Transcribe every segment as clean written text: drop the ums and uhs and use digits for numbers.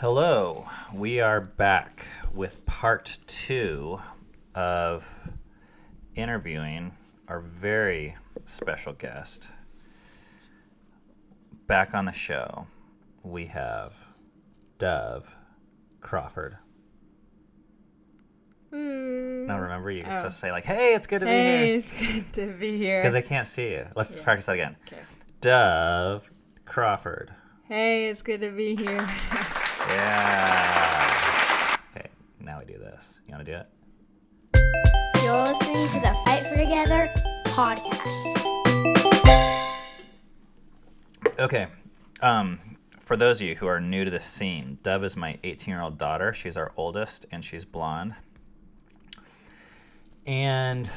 Hello, we are back with part 2 of interviewing our very special guest. Back on the show, we have Dove Crawford. Now remember, you can just say like, "Hey, it's good to be here." Hey, it's good to be here. Because I can't see you. Let's just practice that again. Okay. Dove Crawford. Hey, it's good to be here. Yeah. Okay, now we do this. You want to do it? You're listening to the Fight for Together podcast. Okay. For those of you who are new to this scene, Dove is my 18-year-old daughter. She's our oldest, and she's blonde. And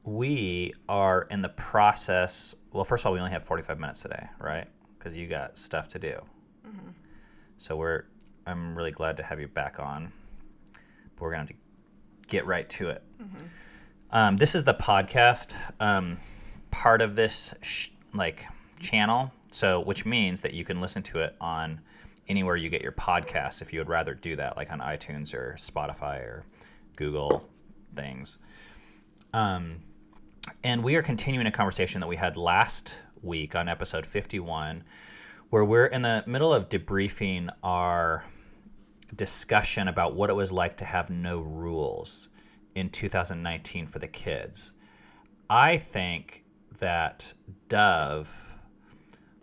we are in the process. Well, first of all, we only have 45 minutes today, right? Because you got stuff to do. Mm-hmm. So I'm really glad to have you back on. But we're going to get right to it. Mm-hmm. This is the podcast part of this channel. So, which means that you can listen to it on anywhere you get your podcasts if you would rather do that, like on iTunes or Spotify or Google things. And we are continuing a conversation that we had last week on episode 51, where we're in the middle of debriefing our discussion about what it was like to have no rules in 2019 for the kids. I think that Dove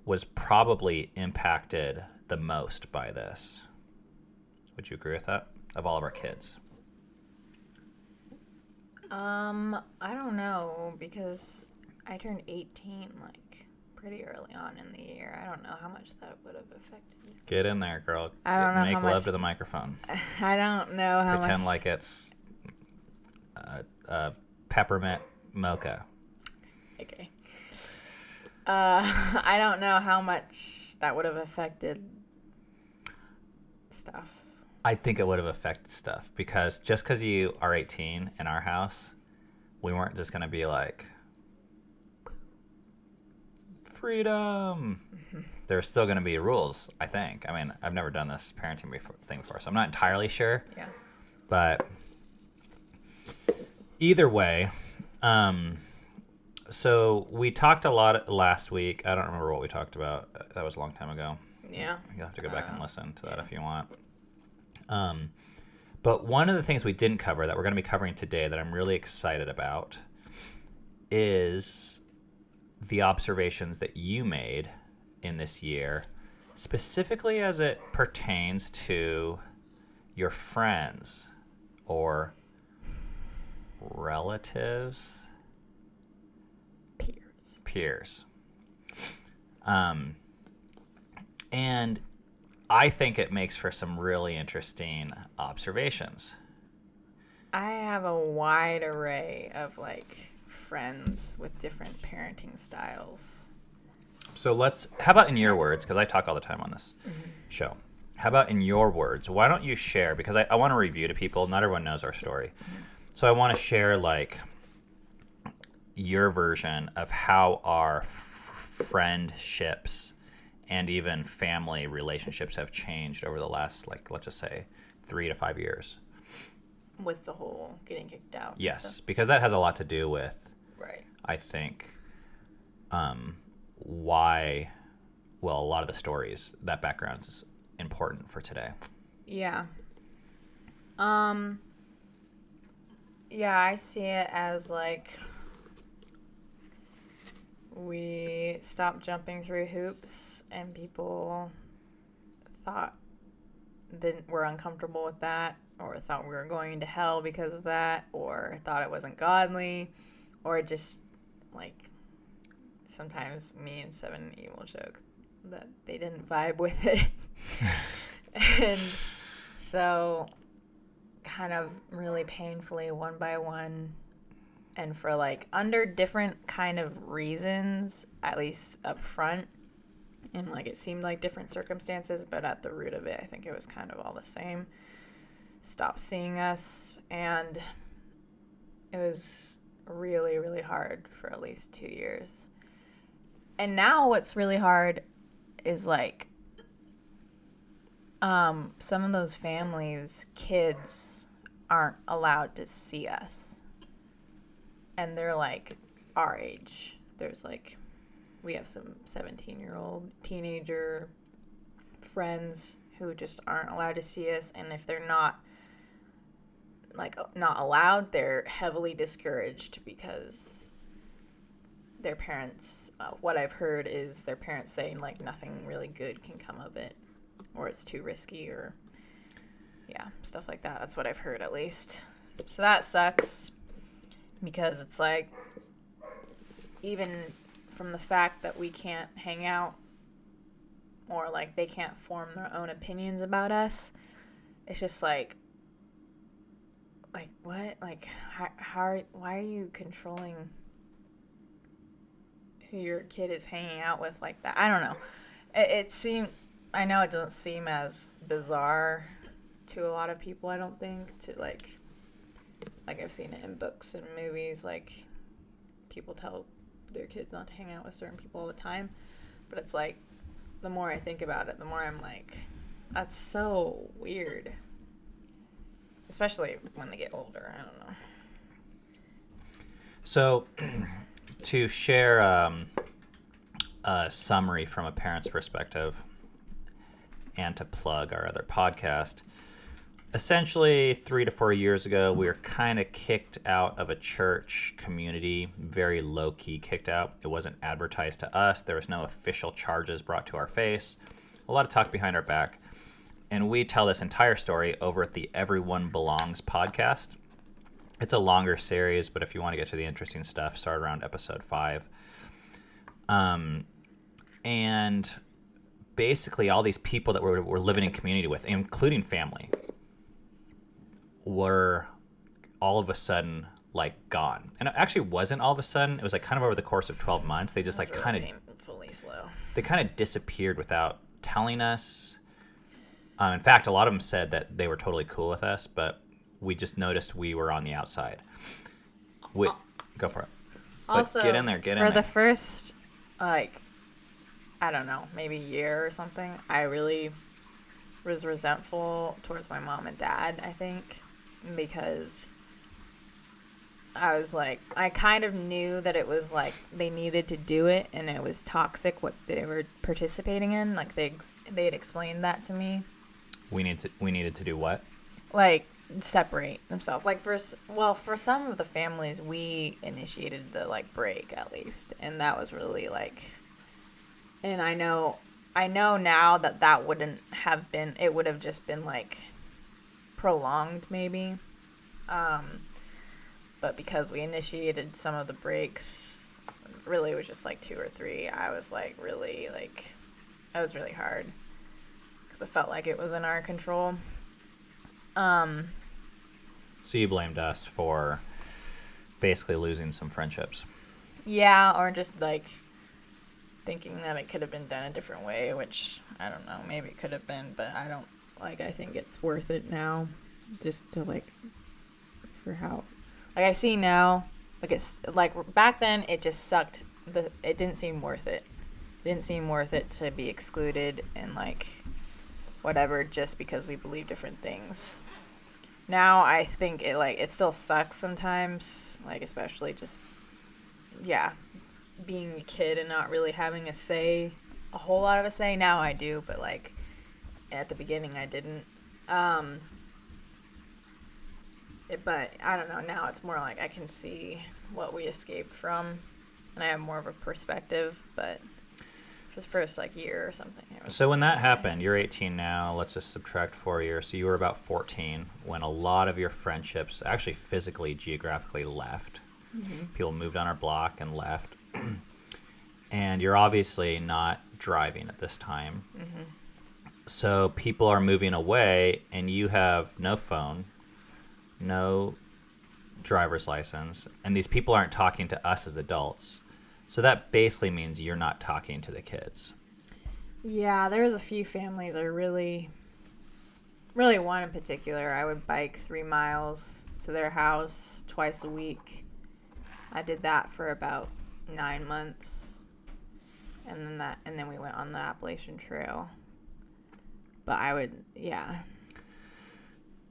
was probably impacted the most by this. Would you agree with that? Of all of our kids? I don't know, because I turned 18 pretty early on in the year. I don't know how much that would have affected me. Get in there, girl. I don't know Make how love much to the microphone. I don't know how Pretend much. like it's peppermint mocha. Okay. I don't know how much that would have affected stuff. I think it would have affected stuff because just because you are 18 in our house, we weren't just going to be like, freedom. Mm-hmm. There's still going to be rules, I think. I mean, I've never done this parenting thing before, so I'm not entirely sure. Yeah. But either way, so we talked a lot last week. I don't remember what we talked about. That was a long time ago. Yeah. You'll have to go back and listen to that if you want. But one of the things we didn't cover that we're going to be covering today that I'm really excited about is the observations that you made in this year, specifically as it pertains to your friends or relatives, peers. And I think it makes for some really interesting observations. I have a wide array of friends with different parenting styles. So how about in your words, because I talk all the time on this show. How about in your words? Why don't you share, because I want to review to people. Not everyone knows our story. So I want to share your version of how our friendships and even family relationships have changed over the last, let's just say, 3 to 5 years. With the whole getting kicked out. Yes, because that has a lot to do with, right. I think, why, a lot of the stories, that background is important for today. Yeah. Yeah, I see it as we stopped jumping through hoops and people were uncomfortable with that, or thought we were going to hell because of that, or thought it wasn't godly, or just sometimes me and Seven will joke that they didn't vibe with it. And so kind of really painfully, one by one, and for under different kind of reasons, at least up front, and it seemed like different circumstances, but at the root of it, I think it was kind of all the same. Stopped seeing us, and it was really, really hard for at least 2 years. And now what's really hard is some of those families, kids aren't allowed to see us. And they're like our age. There's like, we have some 17-year-old teenager friends who just aren't allowed to see us. And if they're not allowed, they're heavily discouraged because their parents, what I've heard is their parents saying like nothing really good can come of it, or it's too risky, or stuff like that. That's what I've heard, at least. So that sucks, because it's like, even from the fact that we can't hang out, or like they can't form their own opinions about us, it's just like what? Like, why are you controlling who your kid is hanging out with like that? I don't know. I know it doesn't seem as bizarre to a lot of people, I don't think, to like I've seen it in books and movies, like people tell their kids not to hang out with certain people all the time. But it's like, the more I think about it, the more I'm like, that's so weird. Especially when they get older. I don't know. So, to share a summary from a parent's perspective, and to plug our other podcast, essentially 3 to 4 years ago, we were kind of kicked out of a church community, very low-key kicked out. It wasn't advertised to us. There was no official charges brought to our face. A lot of talk behind our back. And we tell this entire story over at the Everyone Belongs podcast. It's a longer series, but if you want to get to the interesting stuff, start around episode 5. And basically all these people that we're living in community with, including family, were all of a sudden like gone. And it actually wasn't all of a sudden. It was like kind of over the course of 12 months. They just like kind of painfully slow. They kind of disappeared without telling us. In fact, a lot of them said that they were totally cool with us, but we just noticed we were on the outside. Go for it. Also, but get in there. For the first, I don't know, maybe year or something, I really was resentful towards my mom and dad, I think, because I was like, I kind of knew that it was like they needed to do it, and it was toxic what they were participating in. Like they had explained that to me. We needed to do what? Like separate themselves. Like for some of the families, we initiated the like break at least, and that was really like. And I know now that wouldn't have been. It would have just been like prolonged maybe. But because we initiated some of the breaks, really it was just like 2 or 3. I was like really like, that was really hard because I felt like it was in our control. So you blamed us for basically losing some friendships. Yeah, or just like thinking that it could have been done a different way, which I don't know, maybe it could have been, but I don't like. I think it's worth it now, just to like, for how. Like, I see now, like, it's, like, back then, it just sucked. It didn't seem worth it. It didn't seem worth it to be excluded and, like, whatever, just because we believe different things. Now, I think it still sucks sometimes, like, especially just, being a kid and not really having a whole lot of a say. Now I do, but, like, at the beginning, I didn't. But I don't know, now it's more like I can see what we escaped from, and I have more of a perspective, but for the first like year or something. So when that happened, you're 18 now, let's just subtract 4 years, so you were about 14 when a lot of your friendships actually physically, geographically left. Mm-hmm. People moved on our block and left. And you're obviously not driving at this time. Mm-hmm. So people are moving away, and you have no phone, no driver's license, and these people aren't talking to us as adults. So that basically means you're not talking to the kids. Yeah, there's a few families I really one in particular. I would bike 3 miles to their house twice a week. I did that for about 9 months. And then we went on the Appalachian Trail. But I would, yeah.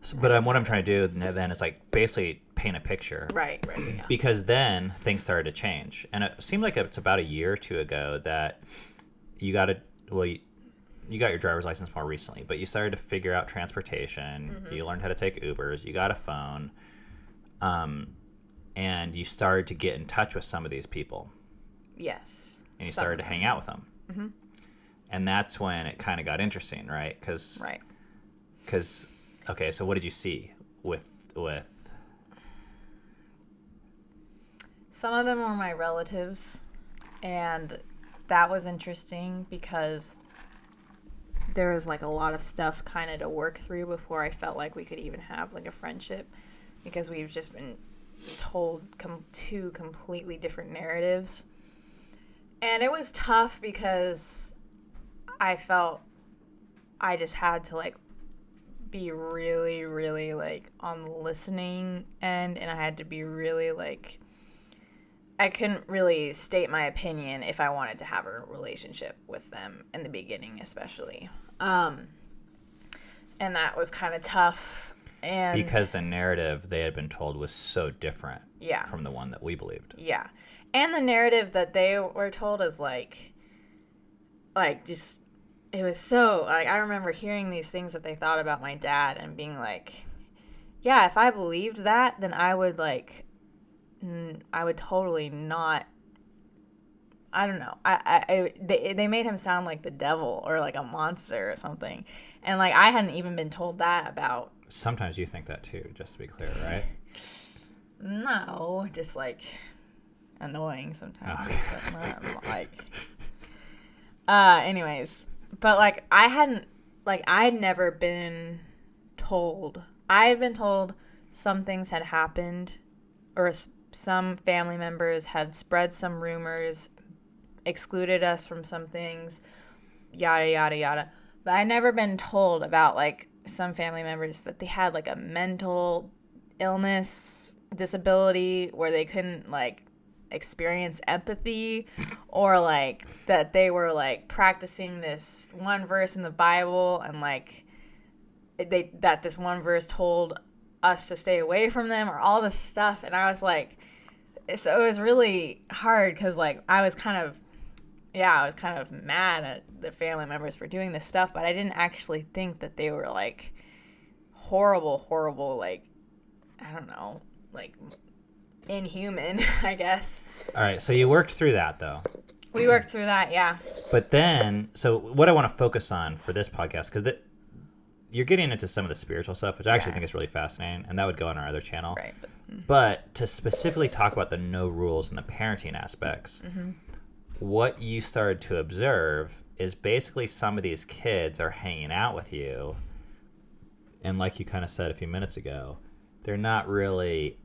So, but what I'm trying to do then is like basically paint a picture. Right, yeah. Because then things started to change. And it seemed like it's about a year or two ago that you got you got your driver's license more recently, but you started to figure out transportation. You learned how to take Ubers. You got a phone. And you started to get in touch with some of these people. Yes. And you started to hang out with them. Mm-hmm. And that's when it kind of got interesting, right? Because, okay, so what did you see with... Some of them were my relatives, and that was interesting because there was, like, a lot of stuff kind of to work through before I felt like we could even have, like, a friendship, because we've just been told two completely different narratives. And it was tough because I felt I just had to, like, be really, really, like, on the listening end, and I had to be really, like, I couldn't really state my opinion if I wanted to have a relationship with them in the beginning, especially. And that was kind of tough. And because the narrative they had been told was so different from the one that we believed. Yeah. And the narrative that they were told is like just, it was so, like, I remember hearing these things that they thought about my dad and being like, yeah, if I believed that, then I would, like, I would totally not, I don't know. They made him sound like the devil or like a monster or something. And, like, I hadn't even been told that about. Sometimes you think that too, just to be clear, right? No, just, like, annoying sometimes. Okay. But not, like, anyways. But, like, I'd never been told. I had been told some things had happened, or some family members had spread some rumors, excluded us from some things, yada, yada, yada. But I'd never been told about, like, some family members that they had, like, a mental illness, disability, where they couldn't, like, experience empathy, or, like, that they were, like, practicing this one verse in the Bible, and, like, that this one verse told us to stay away from them, or all this stuff. And I was like, so it was really hard because, like, I was kind of mad at the family members for doing this stuff, but I didn't actually think that they were, like, horrible, like, I don't know, like, inhuman, I guess. All right, so you worked through that, though. We worked through that, yeah. But then, so what I want to focus on for this podcast, because you're getting into some of the spiritual stuff, which I actually think is really fascinating, and that would go on our other channel. Right. But to specifically talk about the no rules and the parenting aspects, what you started to observe is basically some of these kids are hanging out with you, and like you kind of said a few minutes ago, they're not really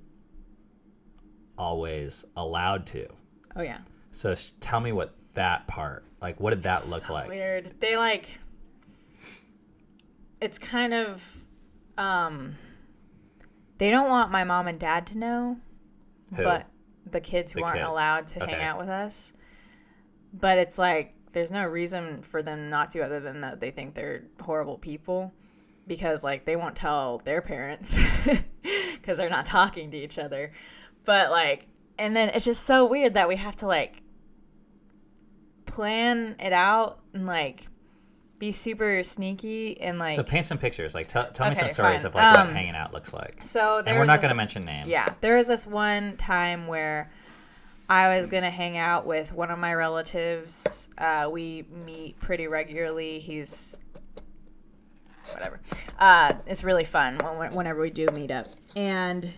always allowed to. Oh, yeah. So tell me what that part, like, what did that look so like? Weird. They, like, it's kind of, they don't want my mom and dad to know. Who? But the kids who aren't allowed to hang out with us. But it's like, there's no reason for them not to, other than that they think they're horrible people, because, like, they won't tell their parents because they're not talking to each other. But, like, and then it's just so weird that we have to, like, plan it out and, like, be super sneaky and, like... So paint some pictures. Like, tell me some stories fine. of, like, what hanging out looks like. So and we're not going to mention names. Yeah. There was this one time where I was going to hang out with one of my relatives. We meet pretty regularly. He's... whatever. It's really fun whenever we do meet up. And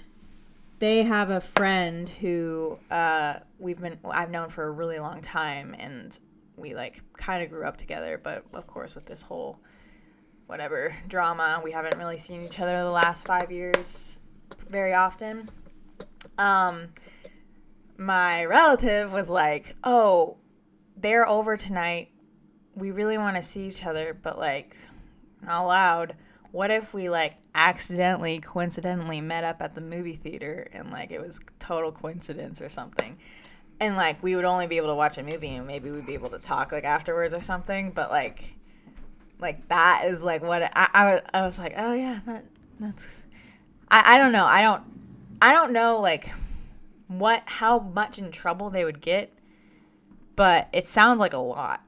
they have a friend who I've known for a really long time, and we, like, kind of grew up together, but of course with this whole whatever drama, we haven't really seen each other the last 5 years very often. My relative was like, oh, they're over tonight. We really want to see each other, but, like, not allowed. What if we, like, coincidentally met up at the movie theater, and, like, it was total coincidence or something, and, like, we would only be able to watch a movie, and maybe we'd be able to talk, like, afterwards or something, but, like, Like, that is, like, what I was like, oh, yeah, that's... I don't know. I don't know, like, how much in trouble they would get, but it sounds like a lot.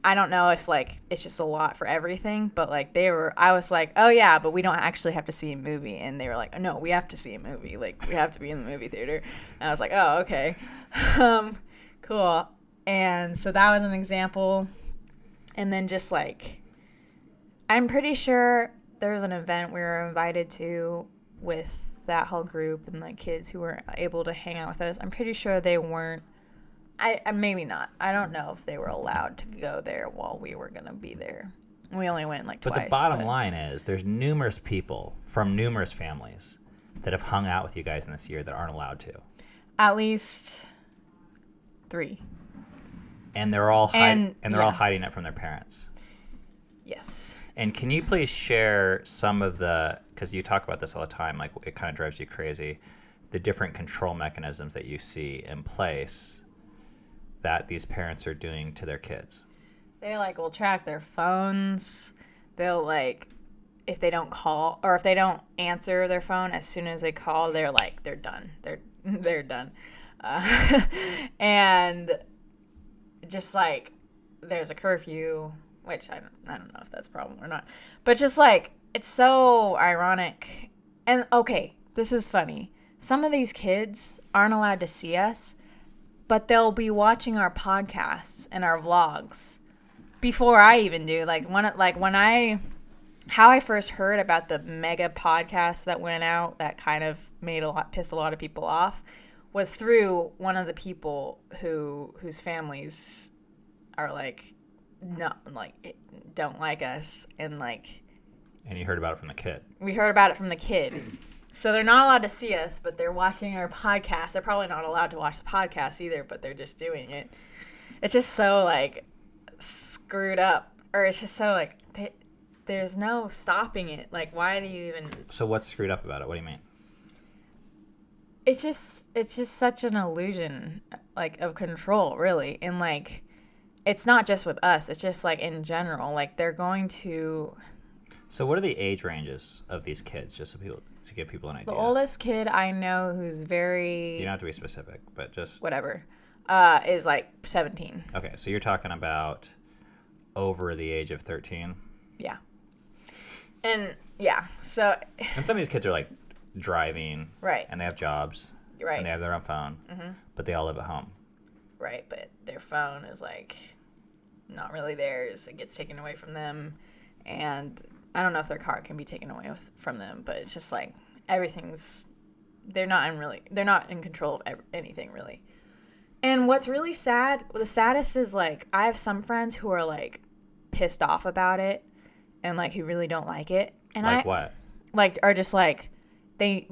I don't know if, like, it's just a lot for everything, but, like, I was like, oh, yeah, but we don't actually have to see a movie. And they were like, no, we have to see a movie. Like, we have to be in the movie theater. And I was like, oh, okay. Cool. And so that was an example. And then just, like, I'm pretty sure there was an event we were invited to with that whole group and, like, kids who were able to hang out with us. I'm pretty sure they weren't. Maybe not. I don't know if they were allowed to go there while we were going to be there. We only went, like, twice. But the bottom line is there's numerous people from numerous families that have hung out with you guys in this year that aren't allowed to. At least 3. And they're all all hiding it from their parents. Yes. And can you please share some of because you talk about this all the time, like it kind of drives you crazy, the different control mechanisms that you see in place that these parents are doing to their kids? They, like, will track their phones. They'll, like, if they don't call or if they don't answer their phone as soon as they call, they're like, they're done. They're done. And just, like, there's a curfew, which I don't know if that's a problem or not. But just, like, it's so ironic. And, okay, this is funny. Some of these kids aren't allowed to see us, but they'll be watching our podcasts and our vlogs before I even do. How I first heard about the mega podcast that went out that kind of pissed a lot of people off was through one of the people whose families are, like, not, like, don't like us, and, like... And you heard about it from the kid. We heard about it from the kid. So they're not allowed to see us, but they're watching our podcast. They're probably not allowed to watch the podcast either, but they're just doing it. It's just so, like, screwed up. Or it's just so, like, there's no stopping it. Like, why do you even... So what's screwed up about it? What do you mean? It's just such an illusion, like, of control, really. And, like, it's not just with us. It's just, like, in general. Like, they're going to... So what are the age ranges of these kids, just so to give people an idea? The oldest kid I know who's very... You don't have to be specific, but just... Whatever. Is, like, 17. Okay, so you're talking about over the age of 13? Yeah. And, yeah, so... And some of these kids are, like, driving. Right. And they have jobs. Right. And they have their own phone. Mm-hmm. But they all live at home. Right, but their phone is, like, not really theirs. It gets taken away from them. And... I don't know if their car can be taken away from them, but it's just like they're not in control of anything really. And what's really sad, the saddest is, like, I have some friends who are, like, pissed off about it and, like, who really don't like it. And what? Like, are just like they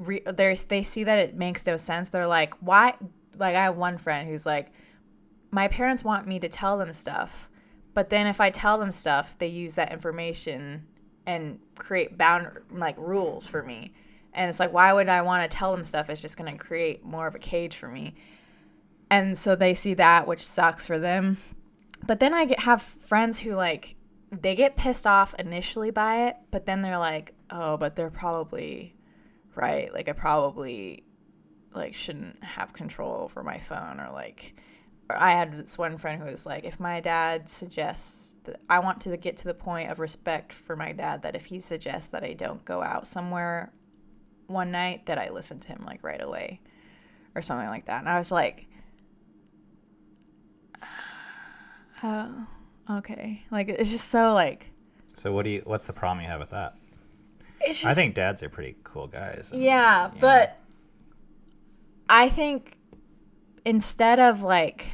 see that it makes no sense. They're like, why? Like, I have one friend who's like, my parents want me to tell them stuff, but then if I tell them stuff, they use that information and create rules for me. And it's like, why would I want to tell them stuff? It's just going to create more of a cage for me. And so they see that, which sucks for them. But then I have friends who, like, they get pissed off initially by it, but then they're like, oh, but they're probably right. Like, I probably, like, shouldn't have control over my phone, or, like... Or I had this one friend who was like, if my dad suggests that I want to get to the point of respect for my dad, that if he suggests that I don't go out somewhere one night, that I listen to him, like, right away or something like that. And I was like, oh, okay. Like, it's just so, like... So what's the problem you have with that? It's just, I think dads are pretty cool guys. Yeah, but I think instead of, like,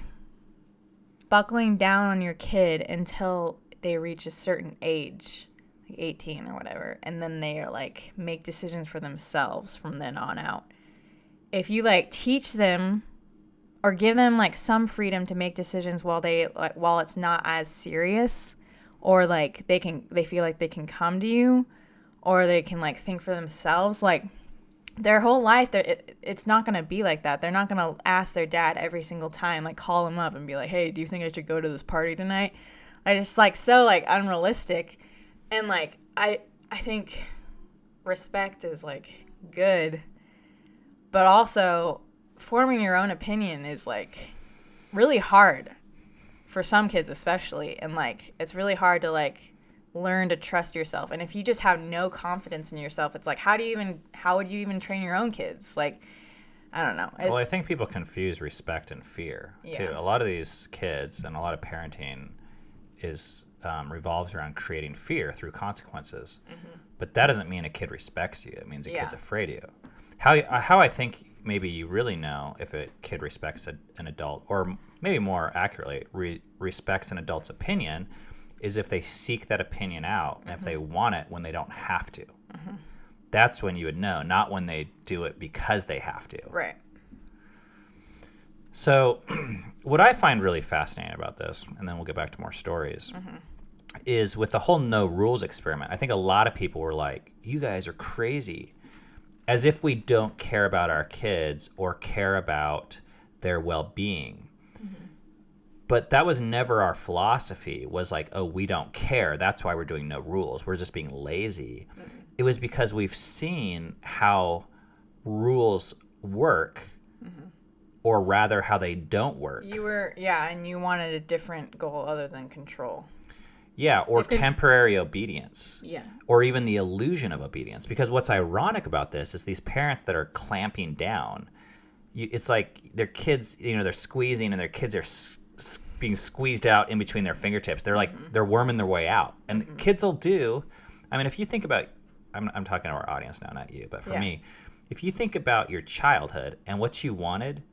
buckling down on your kid until they reach a certain age, like 18 or whatever, and then they are, like, make decisions for themselves from then on out. If you, like, teach them or give them, like, some freedom to make decisions while it's not as serious, or, like, they feel like they can come to you, or they can, like, think for themselves, like, their whole life, it's not going to be like that. They're not going to ask their dad every single time, like, call him up and be like, hey, do you think I should go to this party tonight? I just, like, so, like, unrealistic. And, like, I think respect is, like, good. But also, forming your own opinion is, like, really hard for some kids especially. And, like, it's really hard to, like, learn to trust yourself. And if you just have no confidence in yourself, it's like, how would you even train your own kids? Like, I don't know. Well, I think people confuse respect and fear, too. Yeah. A lot of these kids and a lot of parenting is revolves around creating fear through consequences. Mm-hmm. But that doesn't mean a kid respects you. It means a kid's afraid of you. How I think maybe you really know if a kid respects an adult, or maybe more accurately, respects an adult's opinion, is if they seek that opinion out and if they want it when they don't have to. Mm-hmm. That's when you would know, not when they do it because they have to. Right. So what I find really fascinating about this, and then we'll get back to more stories, is with the whole no rules experiment. I think a lot of people were like, you guys are crazy. As if we don't care about our kids or care about their well-being. Mm-hmm. But that was never our philosophy, was like, oh, we don't care. That's why we're doing no rules. We're just being lazy. Mm-hmm. It was because we've seen how rules work, or rather how they don't work. And you wanted a different goal other than control. Yeah, or temporary obedience. Yeah. Or even the illusion of obedience. Because what's ironic about this is these parents that are clamping down, it's like their kids, they're squeezing and their kids are being squeezed out in between their fingertips. They're like, they're worming their way out. And kids will do, if you think about, I'm talking to our audience now, not you, but for me, if you think about your childhood and what you wanted,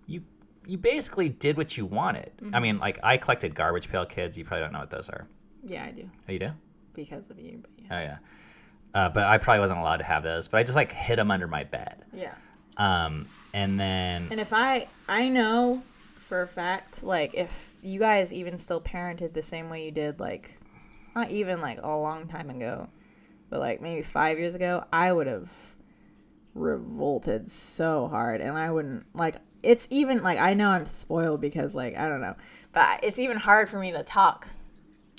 you basically did what you wanted. Mm-hmm. I collected garbage pail kids. You probably don't know what those are. Yeah, I do. Oh, you do? Because of you, but yeah. Oh, yeah. But I probably wasn't allowed to have those. But I just, hid them under my bed. Yeah. And then... And if I know for a fact, if you guys even still parented the same way you did, not even, a long time ago, but, maybe 5 years ago, I would have revolted so hard. And I wouldn't, it's even, I know I'm spoiled because, I don't know. But it's even hard for me to talk.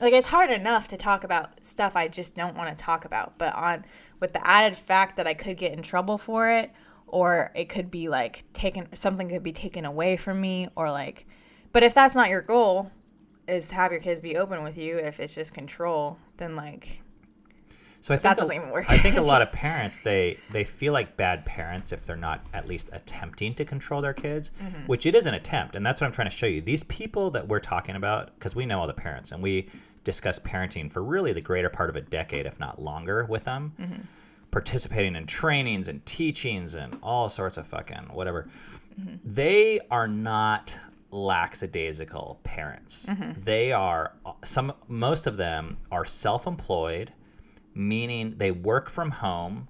It's hard enough to talk about stuff I just don't want to talk about. But with the added fact that I could get in trouble for it, or it could be, something could be taken away from me, or, but if that's not your goal, is to have your kids be open with you, if it's just control, then, So I think that doesn't even work. I think a lot of parents, they feel like bad parents if they're not at least attempting to control their kids, which it is an attempt. And that's what I'm trying to show you. These people that we're talking about, because we know all the parents, and we discuss parenting for really the greater part of a decade, if not longer, with them, participating in trainings and teachings and all sorts of fucking whatever. They are not lackadaisical parents. They are, most of them are self-employed, meaning they work from home,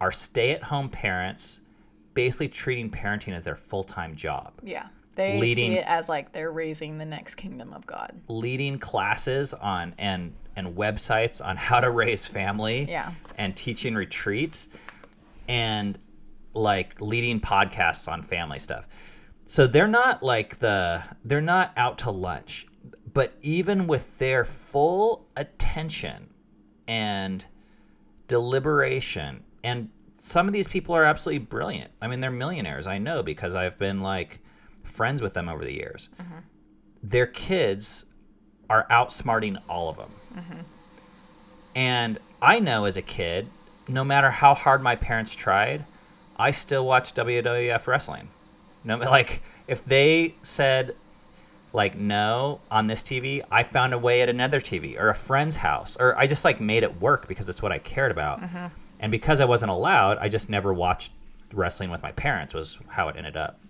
are stay-at-home parents, basically treating parenting as their full-time job. Yeah. They see it as they're raising the next kingdom of God. Leading classes on and websites on how to raise family. Yeah. And teaching retreats and leading podcasts on family stuff. So they're not they're not out to lunch. But even with their full attention and deliberation, and some of these people are absolutely brilliant. They're millionaires, I know, because I've been friends with them over the years. Their kids are outsmarting all of them. And I know as a kid, no matter how hard my parents tried, I still watched WWF wrestling. If they said no on this TV, I found a way at another TV or a friend's house, or I just made it work because it's what I cared about. And because I wasn't allowed, I just never watched wrestling with my parents, was how it ended up.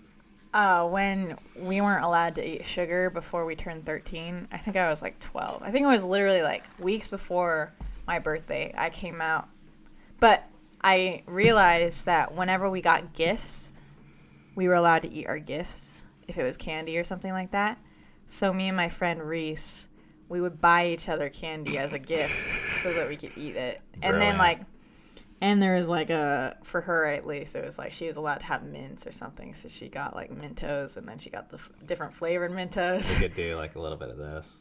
When we weren't allowed to eat sugar before we turned 13, I think I was 12. I think it was literally weeks before my birthday I came out. But I realized that whenever we got gifts, we were allowed to eat our gifts if it was candy or something like that. So me and my friend Reese, we would buy each other candy as a gift so that we could eat it. And Brilliant. then and there was for her at least, it was she was allowed to have mints or something. So she got Mentos, and then she got the different flavored Mentos. We could do a little bit of this.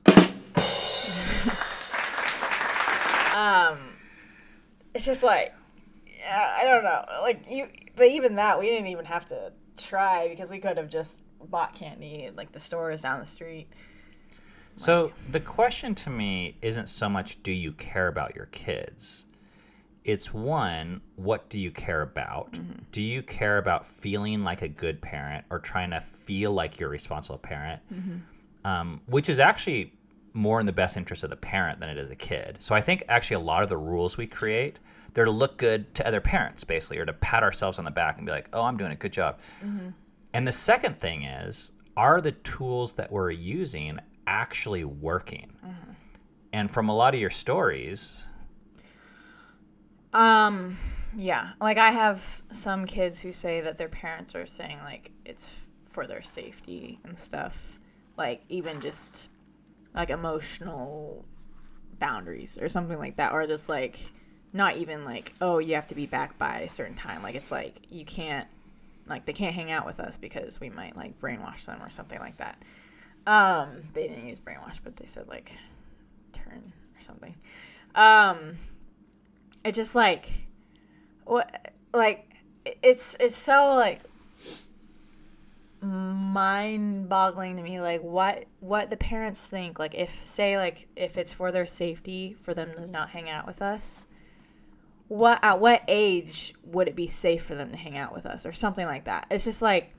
It's just like, I don't know. But even that, we didn't even have to try because we could have just bought candy at like the stores down the street. So the question to me isn't so much do you care about your kids? It's one, what do you care about? Mm-hmm. Do you care about feeling like a good parent or trying to feel like you're a responsible parent? Mm-hmm. Which is actually more in the best interest of the parent than it is a kid. So I think actually a lot of the rules we create, they're to look good to other parents, basically, or to pat ourselves on the back and be like, oh, I'm doing a good job. Mm-hmm. And the second thing is, are the tools that we're using actually working? Mm-hmm. And from a lot of your stories... Yeah. Like, I have some kids who say that their parents are saying, like, it's for their safety and stuff. Like, even just, like, emotional boundaries or something like that. Or just, like, not even, like, oh, you have to be back by a certain time. Like, it's, like, you can't, like, they can't hang out with us because we might, like, brainwash them or something like that. They didn't use brainwash, but they said, like, turn or something. It just like what like it's so like mind-boggling to me, like what the parents think, like if it's for their safety for them to not hang out with us, at what age would it be safe for them to hang out with us or something like that. It's just like,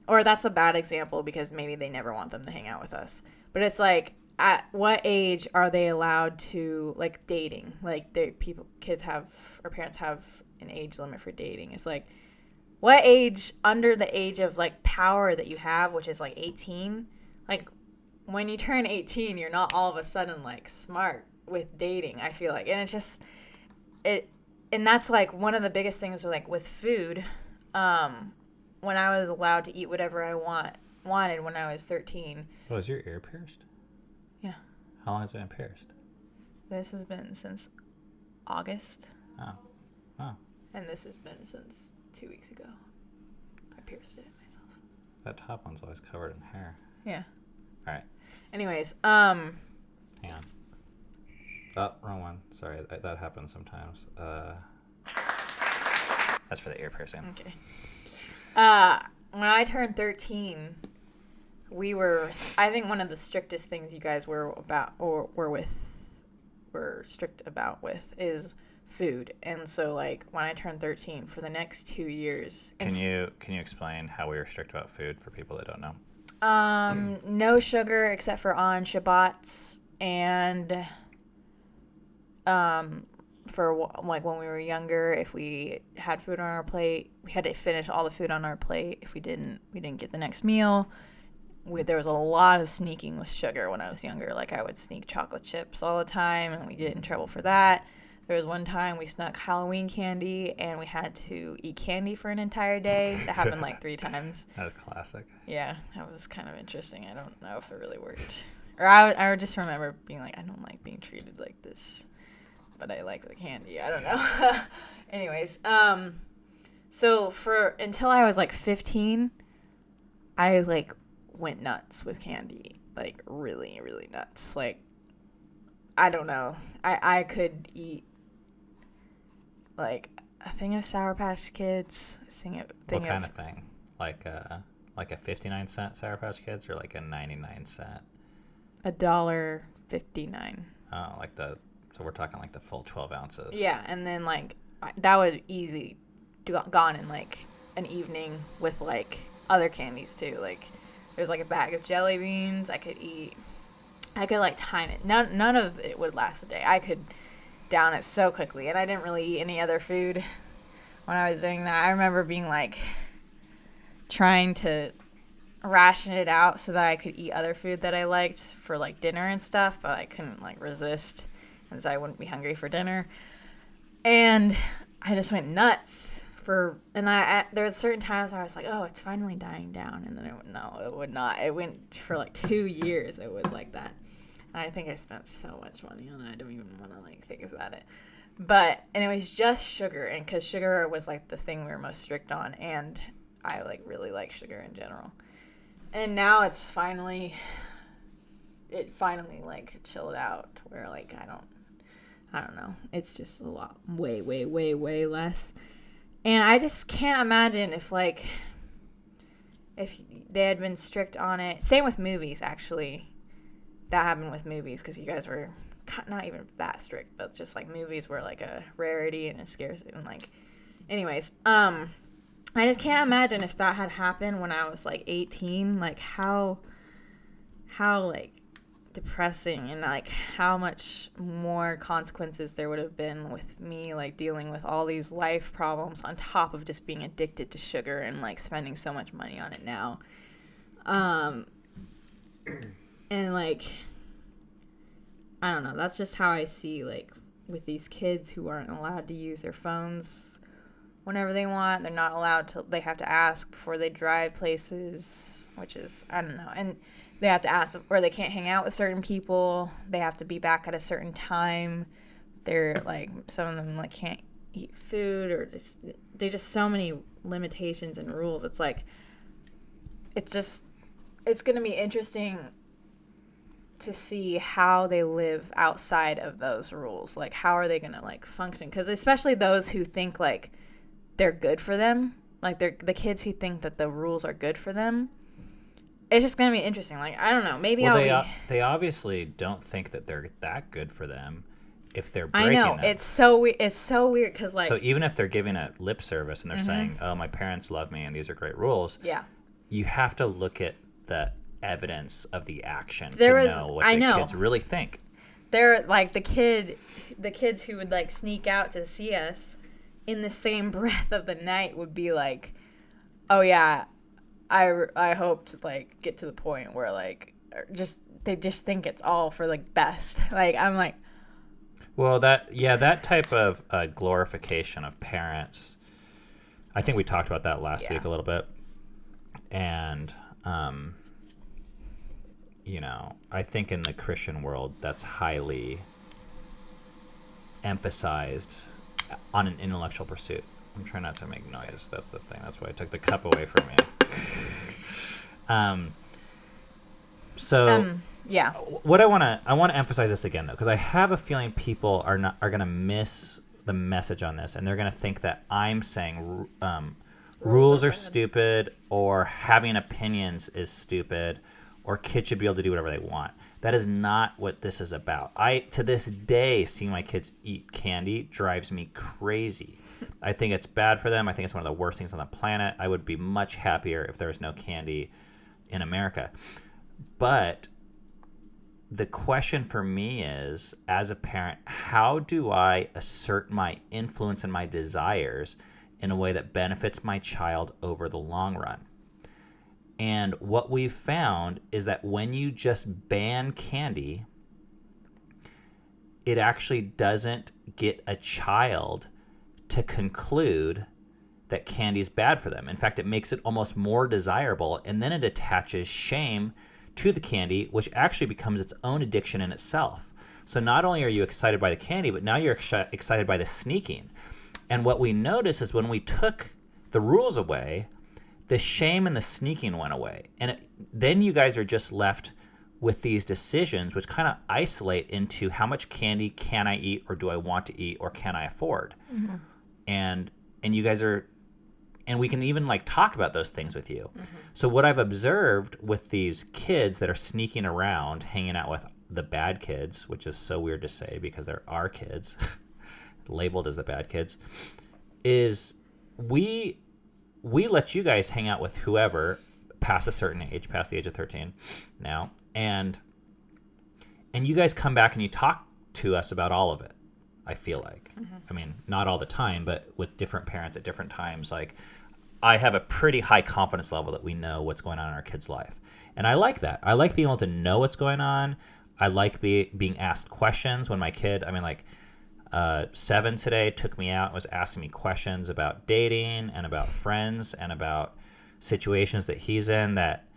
or that's a bad example because maybe they never want them to hang out with us, but it's like, at what age are they allowed to, like, dating? Like, parents have an age limit for dating. It's like, what age, under the age of, like, power that you have, which is, like, 18, like, when you turn 18, you're not all of a sudden, like, smart with dating, I feel like. And it's just, and that's, like, one of the biggest things, like, with food, when I was allowed to eat whatever I wanted when I was 13. Oh, is your ear pierced? Yeah. How long has it been pierced? This has been since August. Oh. And this has been since 2 weeks ago. I pierced it myself. That top one's always covered in hair. Yeah. All right. Anyways, hang on. Oh, wrong one. Sorry, that happens sometimes. That's for the ear piercing. Okay. When I turned 13, I think one of the strictest things you guys were strict about with is food. And so, like, when I turned 13, for the next 2 years. Can you explain how we were strict about food for people that don't know? No sugar except for on Shabbats, and for like when we were younger, if we had food on our plate, we had to finish all the food on our plate. If we didn't get the next meal. There was a lot of sneaking with sugar when I was younger. Like, I would sneak chocolate chips all the time, and we get in trouble for that. There was one time we snuck Halloween candy, and we had to eat candy for an entire day. That happened like 3 times. That was classic. Yeah, that was kind of interesting. I don't know if it really worked. Or I just remember being like, I don't like being treated like this, but I like the candy. I don't know. Anyways, so until I was like 15, I like went nuts with candy, like really, really nuts. Like, I don't know. I could eat like a thing of Sour Patch Kids. What kind of thing? Like a 59-cent Sour Patch Kids or like a 99-cent? $1.59. Oh, so we're talking like the full 12 ounces. Yeah, and then like that was easy gone in like an evening with like other candies too. Like, there's like a bag of jelly beans I could eat. I could like time it. None of it would last a day. I could down it so quickly, and I didn't really eat any other food when I was doing that. I remember being like trying to ration it out so that I could eat other food that I liked for like dinner and stuff, but I couldn't like resist, because I wouldn't be hungry for dinner. And I just went nuts there was certain times where I was like, oh, it's finally dying down, and then it would not. It went for like 2 years. It was like that. And I think I spent so much money on that. I don't even want to like think about it. And it was just sugar, and because sugar was like the thing we were most strict on, and I like really like sugar in general. And now it finally like chilled out, where like I don't know. It's just a lot, way, way, way, way less. And I just can't imagine if they had been strict on it. Same with movies, actually. That happened with movies because you guys were not even that strict, but just like movies were like a rarity and a scarcity. And like, anyways, I just can't imagine if that had happened when I was like 18, like how like depressing and like how much more consequences there would have been with me like dealing with all these life problems on top of just being addicted to sugar and like spending so much money on it now. And like, I don't know, that's just how I see like with these kids who aren't allowed to use their phones whenever they want. They're not allowed to, they have to ask before they drive places, which is, I don't know. And they have to ask, or they can't hang out with certain people. They have to be back at a certain time. They're like, some of them like can't eat food, or just, they just so many limitations and rules. It's like, it's going to be interesting to see how they live outside of those rules. Like, how are they going to like function? Because especially those who think like they're good for them, like they're the kids who think that the rules are good for them. It's just going to be interesting. Like, I don't know. Maybe they obviously don't think that they're that good for them if they're breaking them. I know. It's so weird because, like... So even if they're giving a lip service and they're saying, oh, my parents love me and these are great rules, yeah, you have to look at the evidence of the action know what the kids really think. They're, like, the kids who would, like, sneak out to see us in the same breath of the night would be like, oh, yeah, I hope to like get to the point where like they just think it's all for like best. Like I'm like, well, that type of glorification of parents. I think we talked about that last week a little bit, and I think in the Christian world that's highly emphasized on an intellectual pursuit. I'm trying not to make noise. That's the thing. That's why I took the cup away from me. Yeah. What I want to emphasize this again though, because I have a feeling people are going to miss the message on this, and they're going to think that I'm saying rules are stupid, or having opinions is stupid, or kids should be able to do whatever they want. That is not what this is about. To this day, seeing my kids eat candy drives me crazy. I think it's bad for them. I think it's one of the worst things on the planet. I would be much happier if there was no candy in America. But the question for me is, as a parent, how do I assert my influence and my desires in a way that benefits my child over the long run? And what we've found is that when you just ban candy, it actually doesn't get a child to conclude that candy is bad for them. In fact, it makes it almost more desirable, and then it attaches shame to the candy, which actually becomes its own addiction in itself. So not only are you excited by the candy, but now you're excited by the sneaking. And what we notice is when we took the rules away, the shame and the sneaking went away. And then you guys are just left with these decisions, which kind of isolate into how much candy can I eat, or do I want to eat, or can I afford? Mm-hmm. And you guys are, and we can even like talk about those things with you. Mm-hmm. So what I've observed with these kids that are sneaking around, hanging out with the bad kids, which is so weird to say because they're our kids, labeled as the bad kids, is we let you guys hang out with whoever past a certain age, past the age of 13 now, and you guys come back and you talk to us about all of it. I feel like, I mean, not all the time, but with different parents at different times. Like, I have a pretty high confidence level that we know what's going on in our kid's life. And I like that. I like being able to know what's going on. I like being asked questions when my kid, 7 today, took me out and was asking me questions about dating and about friends and about situations that he's in that,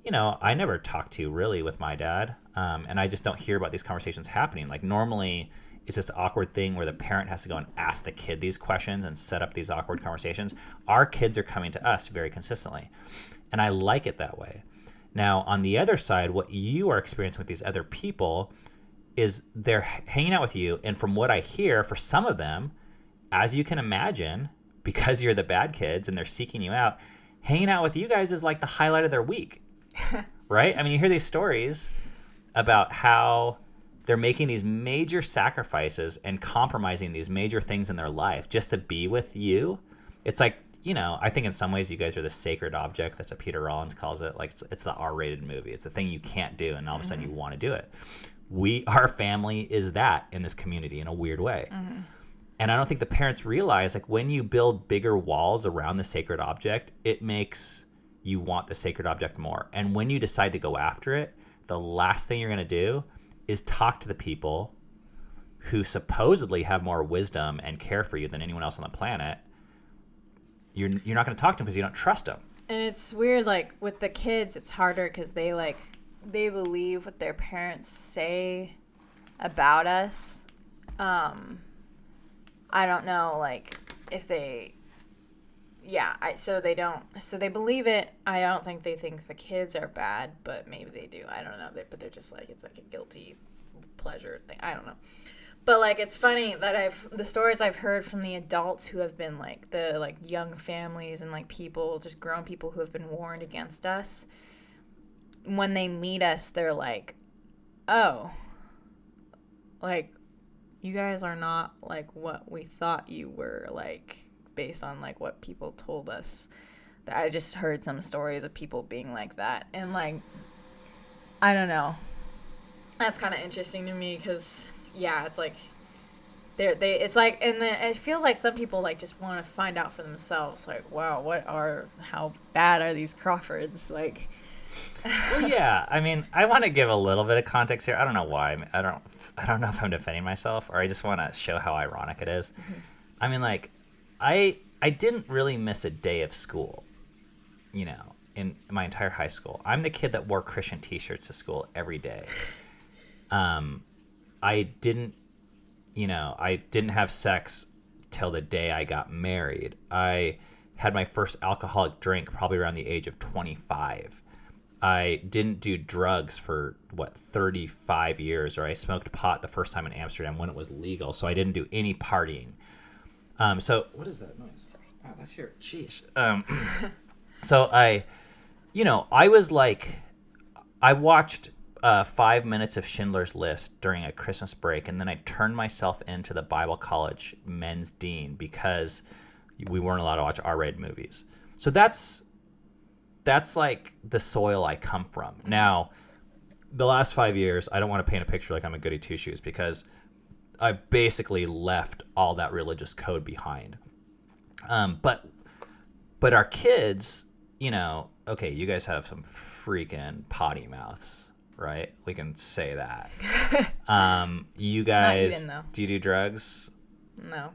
I never talked to really with my dad. And I just don't hear about these conversations happening. Like, normally it's this awkward thing where the parent has to go and ask the kid these questions and set up these awkward conversations. Our kids are coming to us very consistently, and I like it that way. Now, on the other side, what you are experiencing with these other people is they're hanging out with you. And from what I hear, for some of them, as you can imagine, because you're the bad kids and they're seeking you out, hanging out with you guys is like the highlight of their week, right? I mean, you hear these stories about how they're making these major sacrifices and compromising these major things in their life just to be with you. It's like, I think in some ways you guys are the sacred object. That's what Peter Rollins calls it. Like it's the R-rated movie. It's the thing you can't do, and all of a sudden you want to do it. Our family is that in this community in a weird way. And I don't think the parents realize, like, when you build bigger walls around the sacred object, it makes you want the sacred object more. And when you decide to go after it, the last thing you're going to do is talk to the people who supposedly have more wisdom and care for you than anyone else on the planet. You're not going to talk to them because you don't trust them. And it's weird, like, with the kids, it's harder because they believe what their parents say about us. I don't know, like, if they, so they believe it. I don't think they think the kids are bad, but maybe they do. I don't know, but they're just like, it's like a guilty pleasure thing. I don't know. But, like, it's funny that the stories I've heard from the adults who have been, like, the, like, young families and, like, people, just grown people who have been warned against us, when they meet us, they're like, oh, like, you guys are not, like, what we thought you were, like, based on, like, what people told us. I just heard some stories of people being like that. And, like, I don't know. That's kind of interesting to me because... Yeah, it's like it's like, and then it feels like some people like just want to find out for themselves. Like, wow, how bad are these Crawfords? Like, well, yeah. I mean, I want to give a little bit of context here. I don't know why. I don't know if I'm defending myself or I just want to show how ironic it is. I mean, like, I didn't really miss a day of school, in my entire high school. I'm the kid that wore Christian T-shirts to school every day. I didn't have sex till the day I got married. I had my first alcoholic drink probably around the age of 25. I didn't do drugs for 35 years, or I smoked pot the first time in Amsterdam when it was legal. So I didn't do any partying. So what is that noise? Sorry. Oh, that's your, jeez. So I was like, I watched 5 minutes of Schindler's List during a Christmas break, and then I turned myself into the Bible college men's dean because we weren't allowed to watch R-rated movies. So that's like the soil I come from. Now, the last 5 years, I don't want to paint a picture like I'm a goody two-shoes because I've basically left all that religious code behind. But our kids, okay, you guys have some freaking potty mouths. Right? We can say that. You guys, not even, do you do drugs? No.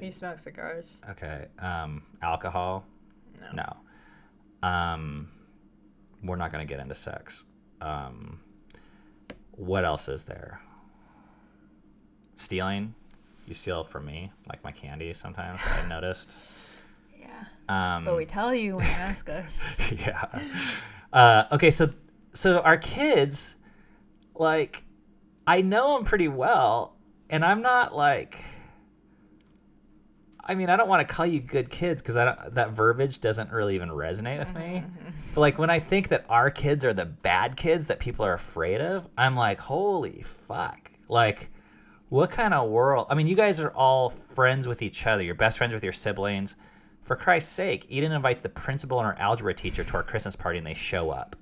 You smoke cigars? Okay. Alcohol? No. We're not going to get into sex. What else is there? Stealing? You steal from me, like my candy sometimes, I noticed. Yeah. But we tell you when you ask us. Yeah. Okay, so our kids, like, I know them pretty well, and I'm not like, I mean, I don't want to call you good kids because that verbiage doesn't really even resonate with me. But like when I think that our kids are the bad kids that people are afraid of, I'm like, holy fuck. Like, what kind of world? I mean, you guys are all friends with each other. You're best friends with your siblings. For Christ's sake, Eden invites the principal and our algebra teacher to our Christmas party, and they show up.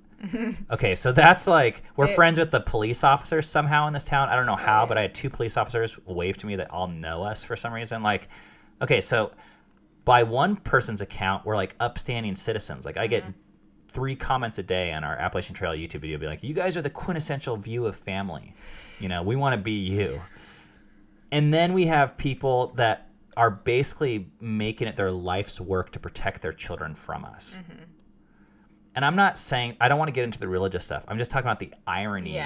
Okay, so that's like, we're friends with the police officers somehow in this town. I don't know how, but I had 2 police officers wave to me that all know us for some reason. Like, okay, so by one person's account, we're like upstanding citizens. Like, I get 3 comments a day on our Appalachian Trail YouTube video, be like, you guys are the quintessential view of family. We want to be you. And then we have people that are basically making it their life's work to protect their children from us. And I'm not saying, I don't want to get into the religious stuff. I'm just talking about the irony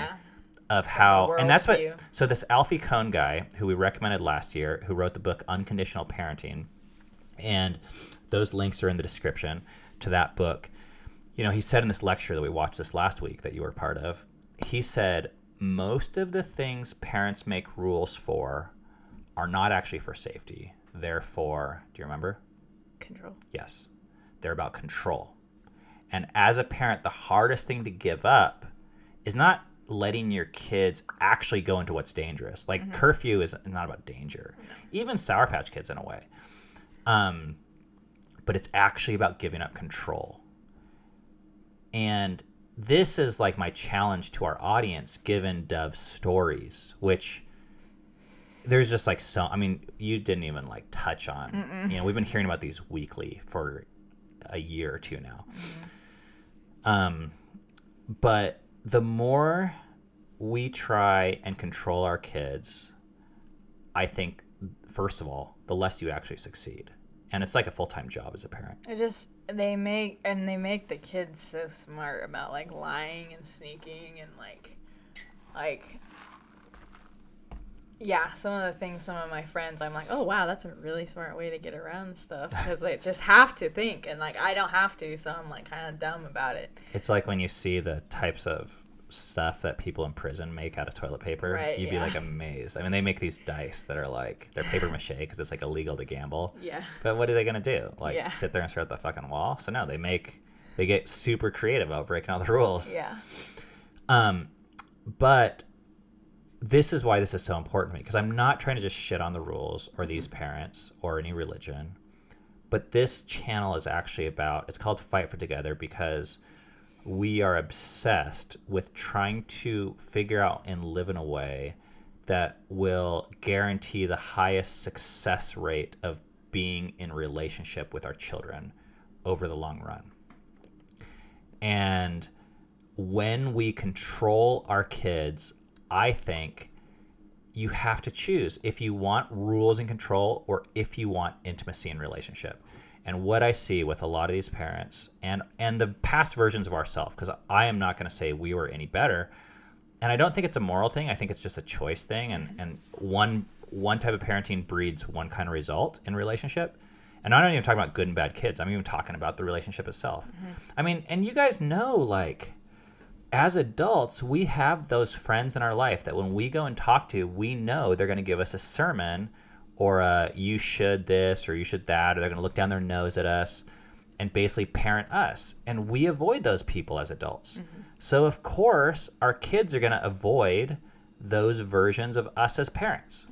of how, and that's what, so this Alfie Kohn guy who we recommended last year, who wrote the book Unconditional Parenting, and those links are in the description to that book. He said in this lecture that we watched this last week that you were part of, he said, most of the things parents make rules for are not actually for safety. They're for, do you remember? Control. Yes. They're about control. And as a parent, the hardest thing to give up is not letting your kids actually go into what's dangerous. Like curfew is not about danger. No. Even Sour Patch Kids in a way. But it's actually about giving up control. And this is like my challenge to our audience, given Dove's stories, which there's just like so, I mean, you didn't even like touch on, you know, we've been hearing about these weekly for a year or two now. But the more we try and control our kids, I think, first of all, the less you actually succeed. And it's like a full-time job as a parent. It just, they make the kids so smart about like lying and sneaking and like, yeah, some of the things, some of my friends, I'm like, oh wow, that's a really smart way to get around stuff, because they just have to think, and like I don't have to, so I'm like kind of dumb about it. It's like when you see the types of stuff that people in prison make out of toilet paper, right, you'd be like amazed. I mean, they make these dice that are like, they're paper mache because it's like illegal to gamble. Yeah. But what are they gonna do? Like sit there and stare at the fucking wall? So no, they get super creative about breaking all the rules. Yeah. But this is why this is so important to me, because I'm not trying to just shit on the rules or these parents or any religion, but this channel is actually about, it's called Fight for Together, because we are obsessed with trying to figure out and live in a way that will guarantee the highest success rate of being in relationship with our children over the long run. And when we control our kids, I think you have to choose if you want rules and control or if you want intimacy in relationship. And what I see with a lot of these parents and the past versions of ourselves, because I am not going to say we were any better, and I don't think it's a moral thing. I think it's just a choice thing. And one type of parenting breeds one kind of result in relationship. And I'm not even talking about good and bad kids. I'm even talking about the relationship itself. I mean, and you guys know, like, as adults, we have those friends in our life that when we go and talk to, we know they're going to give us a sermon or a you should this or you should that, or they're going to look down their nose at us and basically parent us. And we avoid those people as adults. So, of course, our kids are going to avoid those versions of us as parents.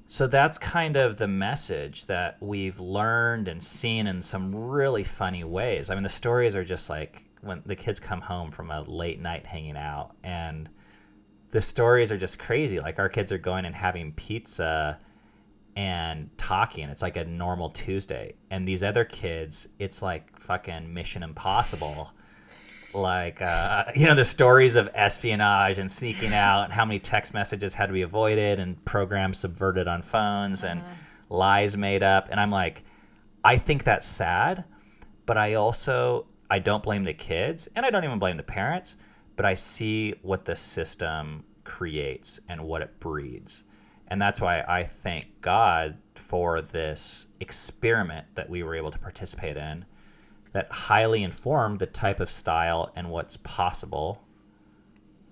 So that's kind of the message that we've learned and seen in some really funny ways. I mean, the stories are just like when the kids come home from a late night hanging out, and the stories are just crazy. Like our kids are going and having pizza and talking. It's like a normal Tuesday. And these other kids, it's like fucking Mission Impossible. Like, the stories of espionage and sneaking out and how many text messages had to be avoided and programs subverted on phones and lies made up. And I'm like, I think that's sad, but I don't blame the kids and I don't even blame the parents, but I see what the system creates and what it breeds. And that's why I thank God for this experiment that we were able to participate in, that highly informed the type of style and what's possible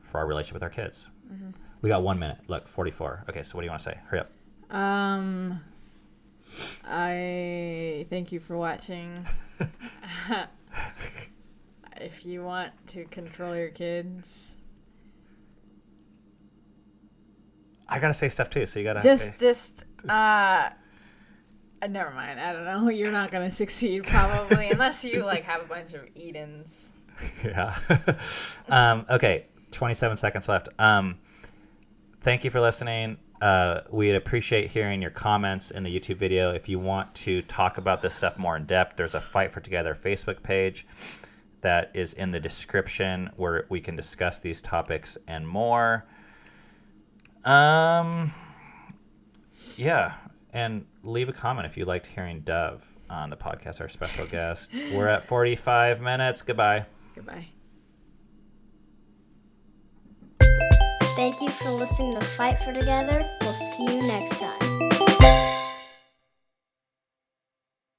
for our relationship with our kids. We got 1 minute. Look, 44. Okay, so what do you want to say? Hurry up. I thank you for watching. If you want to control your kids, I gotta say stuff too, so you gotta never mind. I don't know. You're not gonna succeed probably unless you like have a bunch of Edens. Yeah. Okay. 27 seconds left. Thank you for listening. We'd appreciate hearing your comments in the YouTube video. If you want to talk about this stuff more in depth, there's a Fight for Together Facebook page that is in the description where we can discuss these topics and more. Yeah. And leave a comment if you liked hearing Dove on the podcast, our special guest. We're at 45 minutes. Goodbye. Goodbye. Thank you for listening to Fight for Together. We'll see you next time.